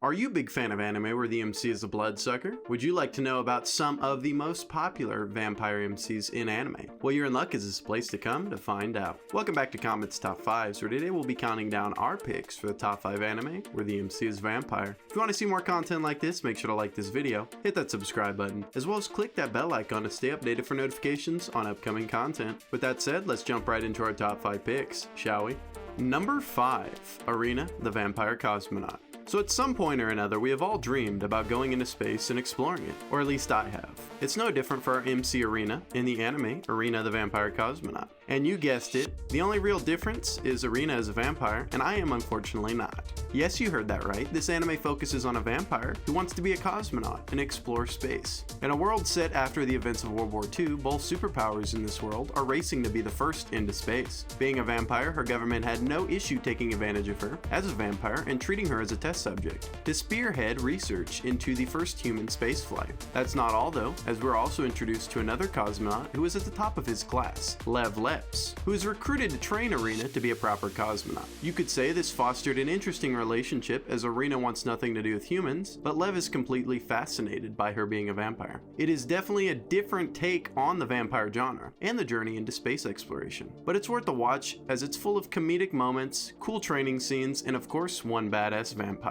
Are you a big fan of anime where the MC is a bloodsucker? Would you like to know about some of the most popular vampire MCs in anime? Well, you're in luck, as this is a place to come to find out. Welcome back to Comet's Top 5s, where today we'll be counting down our picks for the top 5 anime where the MC is vampire. If you want to see more content like this, make sure to like this video, hit that subscribe button, as well as click that bell icon to stay updated for notifications on upcoming content. With that said, let's jump right into our top 5 picks, shall we? Number 5, Irina, the Vampire Cosmonaut. So at some point or another, we have all dreamed about going into space and exploring it, or at least I have. It's no different for our MC Irina in the anime Irina the Vampire Cosmonaut. And you guessed it, the only real difference is Irina is a vampire, and I am unfortunately not. Yes, you heard that right, this anime focuses on a vampire who wants to be a cosmonaut and explore space. In a world set after the events of World War II, both superpowers in this world are racing to be the first into space. Being a vampire, her government had no issue taking advantage of her as a vampire and treating her as a test subject to spearhead research into the first human spaceflight. That's not all though, as we're also introduced to another cosmonaut who is at the top of his class, Lev Leps, who is recruited to train Irina to be a proper cosmonaut. You could say this fostered an interesting relationship, as Irina wants nothing to do with humans, but Lev is completely fascinated by her being a vampire. It is definitely a different take on the vampire genre and the journey into space exploration, but it's worth a watch as it's full of comedic moments, cool training scenes, and of course one badass vampire.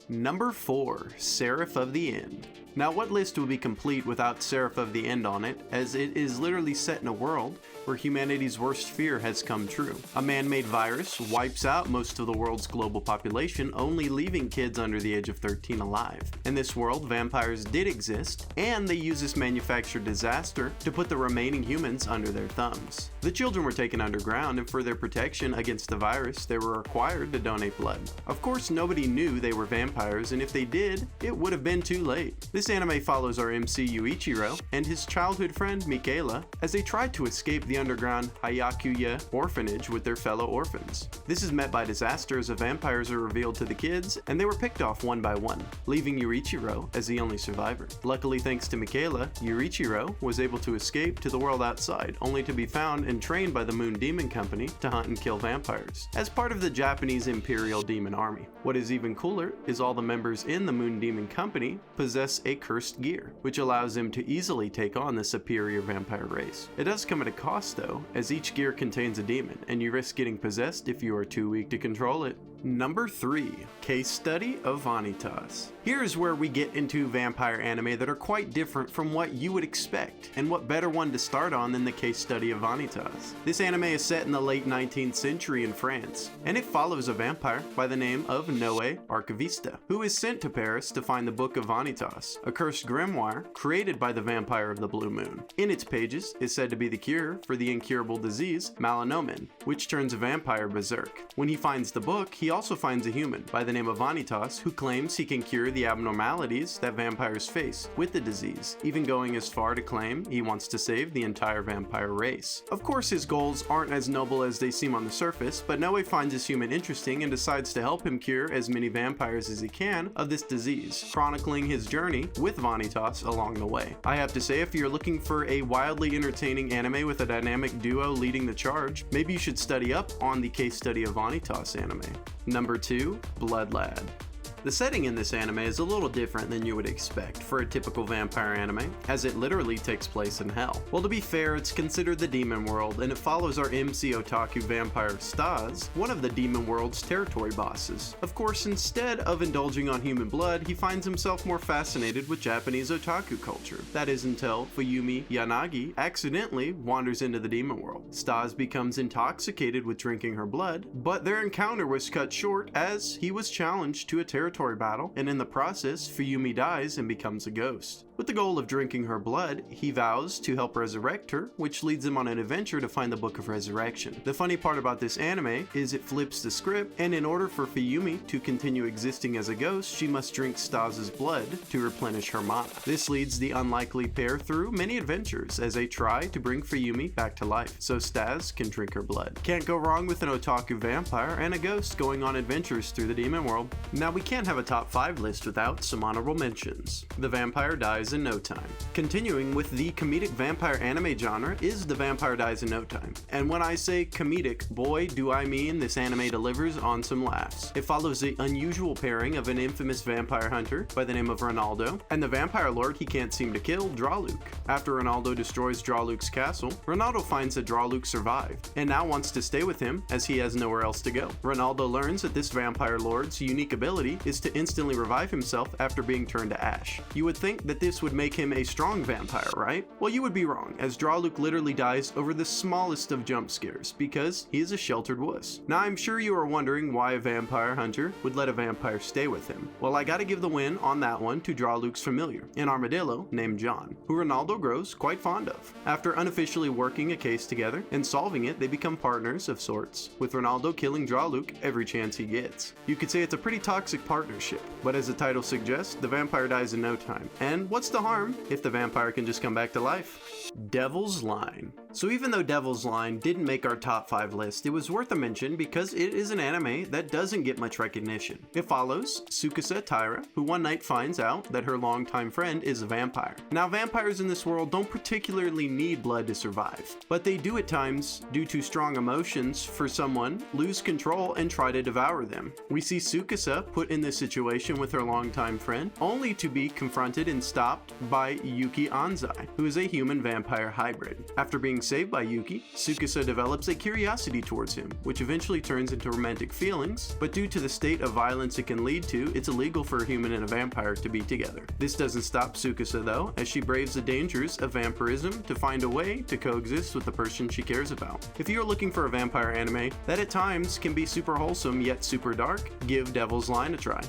Number 4, Seraph of the End. Now, what list would be complete without Seraph of the End on it, as it is literally set in a world where humanity's worst fear has come true. A man-made virus wipes out most of the world's global population, only leaving kids under the age of 13 alive. In this world, vampires did exist, and they use this manufactured disaster to put the remaining humans under their thumbs. The children were taken underground, and for their protection against the virus, they were required to donate blood. Of course, nobody knew they were vampires, and if they did, it would have been too late. This anime follows our MC Yuichiro and his childhood friend Michaela as they try to escape the underground Hayakuya orphanage with their fellow orphans. This is met by disaster as the vampires are revealed to the kids, and they were picked off one by one, leaving Yuichiro as the only survivor. Luckily, thanks to Michaela, Yuichiro was able to escape to the world outside, only to be found and trained by the Moon Demon Company to hunt and kill vampires, as part of the Japanese Imperial Demon Army. What is even cooler is all the members in the Moon Demon Company possess a cursed gear, which allows them to easily take on the superior vampire race. It does come at a cost though, as each gear contains a demon, and you risk getting possessed if you are too weak to control it. Number 3, Case Study of Vanitas. Here's where we get into vampire anime that are quite different from what you would expect, and what better one to start on than the Case Study of Vanitas. This anime is set in the late 19th century in France, and it follows a vampire by the name of Noé Archivista, who is sent to Paris to find the Book of Vanitas, a cursed grimoire created by the vampire of the Blue Moon. In its pages is said to be the cure for the incurable disease Malanomen, which turns a vampire berserk. When he finds the book, he also finds a human by the name of Vanitas who claims he can cure the abnormalities that vampires face with the disease, even going as far to claim he wants to save the entire vampire race. Of course, his goals aren't as noble as they seem on the surface, but Noe finds this human interesting and decides to help him cure as many vampires as he can of this disease, chronicling his journey with Vanitas along the way. I have to say, if you're looking for a wildly entertaining anime with a dynamic duo leading the charge, maybe you should study up on the Case Study of Vanitas anime. Number 2, Blood Lad. The setting in this anime is a little different than you would expect for a typical vampire anime, as it literally takes place in hell. Well, to be fair, it's considered the demon world, and it follows our MC otaku vampire Stas, one of the demon world's territory bosses. Of course, instead of indulging on human blood, he finds himself more fascinated with Japanese otaku culture. That is until Fuyumi Yanagi accidentally wanders into the demon world. Stas becomes intoxicated with drinking her blood, but their encounter was cut short as he was challenged to a territory battle, and in the process, Fuyumi dies and becomes a ghost. With the goal of drinking her blood, he vows to help resurrect her, which leads him on an adventure to find the Book of Resurrection. The funny part about this anime is it flips the script, and in order for Fuyumi to continue existing as a ghost, she must drink Stas's blood to replenish her mana. This leads the unlikely pair through many adventures as they try to bring Fuyumi back to life, so Stas can drink her blood. Can't go wrong with an otaku vampire and a ghost going on adventures through the demon world. Now, we can't have a top 5 list without some honorable mentions. The vampire dies Dies in No Time. Continuing with the comedic vampire anime genre is The Vampire Dies in No Time. And when I say comedic, boy do I mean this anime delivers on some laughs. It follows the unusual pairing of an infamous vampire hunter by the name of Ronaldo and the vampire lord he can't seem to kill, Drawluke. After Ronaldo destroys Drawluke's castle, Ronaldo finds that Drawluke survived and now wants to stay with him as he has nowhere else to go. Ronaldo learns that this vampire lord's unique ability is to instantly revive himself after being turned to ash. You would think that this would make him a strong vampire, right? Well, you would be wrong, as Drawluke literally dies over the smallest of jump scares because he is a sheltered wuss. Now I'm sure you are wondering why a vampire hunter would let a vampire stay with him. Well, I gotta give the win on that one to Drawluke's familiar, an armadillo named John, who Ronaldo grows quite fond of. After unofficially working a case together and solving it, they become partners of sorts, with Ronaldo killing Drawluke every chance he gets. You could say it's a pretty toxic partnership, but as the title suggests, the vampire dies in no time. And what's the harm if the vampire can just come back to life? Devil's Line. So even though Devil's Line didn't make our top 5 list, it was worth a mention because it is an anime that doesn't get much recognition. It follows Tsukasa Taira, who one night finds out that her longtime friend is a vampire. Now, vampires in this world don't particularly need blood to survive, but they do at times, due to strong emotions for someone, lose control and try to devour them. We see Tsukasa put in this situation with her longtime friend, only to be confronted and stopped by Yuki Anzai, who is a human vampire hybrid. After being saved by Yuki, Tsukasa develops a curiosity towards him, which eventually turns into romantic feelings, but due to the state of violence it can lead to, it's illegal for a human and a vampire to be together. This doesn't stop Tsukasa though, as she braves the dangers of vampirism to find a way to coexist with the person she cares about. If you're looking for a vampire anime that at times can be super wholesome yet super dark, give Devil's Line a try.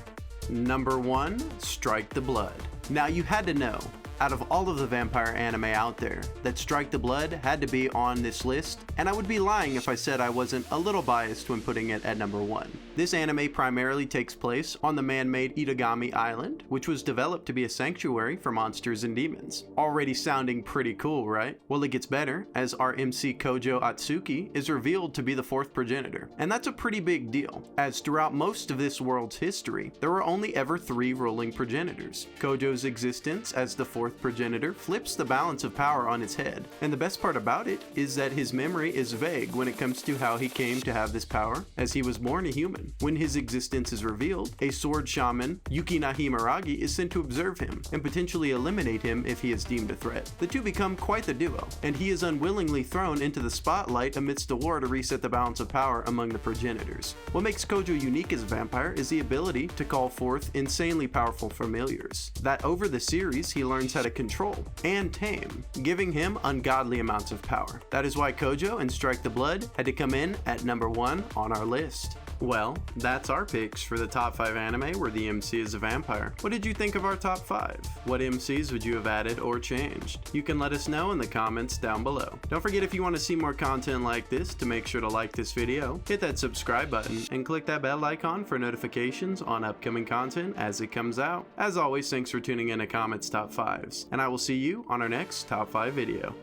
Number 1, Strike the Blood. Now you had to know, out of all of the vampire anime out there, that Strike the Blood had to be on this list, and I would be lying if I said I wasn't a little biased when putting it at number 1. This anime primarily takes place on the man-made Itagami Island, which was developed to be a sanctuary for monsters and demons. Already sounding pretty cool, right? Well, it gets better, as our MC Kojo Atsuki is revealed to be the 4th progenitor. And that's a pretty big deal, as throughout most of this world's history, there were only ever 3 ruling progenitors. Kojo's existence as the 4th progenitor flips the balance of power on its head, and the best part about it is that his memory is vague when it comes to how he came to have this power, as he was born a human. When his existence is revealed, a sword shaman, Yukinahi Maragi, is sent to observe him and potentially eliminate him if he is deemed a threat. The two become quite the duo, and he is unwillingly thrown into the spotlight amidst a war to reset the balance of power among the progenitors. What makes Kojo unique as a vampire is the ability to call forth insanely powerful familiars, that over the series he learns how to control and tame, giving him ungodly amounts of power. That is why Kojo and Strike the Blood had to come in at number 1 on our list. Well, that's our picks for the top 5 anime where the MC is a vampire. What did you think of our top 5? What MCs would you have added or changed? You can let us know in the comments down below. Don't forget, if you want to see more content like this, to make sure to like this video, hit that subscribe button, and click that bell icon for notifications on upcoming content as it comes out. As always, thanks for tuning in to Comet's Top 5s, and I will see you on our next top 5 video.